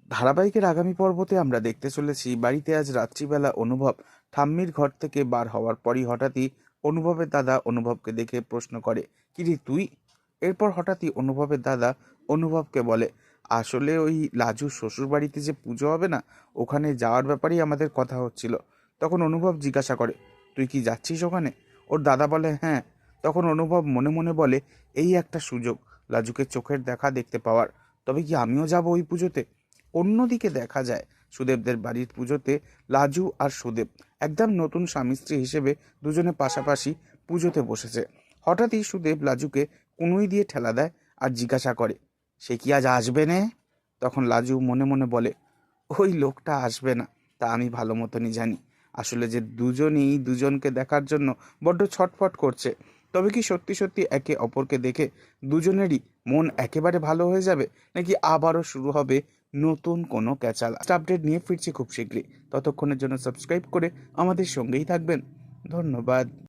ধারাবাহিকের আগামী পর্বতে আমরা দেখতে চলেছি বাড়িতে আজ রাত্রিবেলা অনুভব ঠাম্মির ঘর থেকে বার হওয়ার পরই হঠাৎই অনুভবের দাদা অনুভবকে দেখে প্রশ্ন করে, কিরে তুই? এরপর হঠাৎই অনুভবের দাদা অনুভবকে বলে, আসলে ওই লাজুর শ্বশুর বাড়িতে যে পুজো হবে না, ওখানে যাওয়ার ব্যাপারেই আমাদের কথা হচ্ছিল। তখন অনুভব জিজ্ঞাসা করে, তুই কি যাচ্ছিস ওখানে? ওর দাদা বলে, হ্যাঁ। তখন অনুভব মনে মনে বলে, এই একটা সুযোগ লাজুকে চোখের দেখা দেখতে পাওয়ার। তবে কি আমিও যাব ওই পুজোতে? অন্যদিকে দেখা যায় সুদেবদের বাড়ির পুজোতে লাজু আর সুদেব একদম নতুন স্বামী স্ত্রী হিসেবে দুজনে পাশাপাশি পুজোতে বসেছে। হঠাৎই সুদেব লাজুকে কুনুই দিয়ে ঠেলা দেয় আর জিজ্ঞাসা করে, সে কি আজ আসবে না? তখন লাজু মনে মনে বলে, ওই লোকটা আসবে না তা আমি ভালো মতনই জানি। আসলে যে দুজনেই দুজনকে দেখার জন্য বড্ড ছটফট করছে। তবে কি সত্যি সত্যি একে অপরকে দেখে দুজনেরই মন একেবারে ভালো হয়ে যাবে, নাকি আবারও শুরু হবে নতুন কোনো ক্যাচাল? আপডেট নিয়ে ফিরছি খুব শীঘ্রই। ততক্ষণের জন্য সাবস্ক্রাইব করে আমাদের সঙ্গেই থাকবেন। ধন্যবাদ।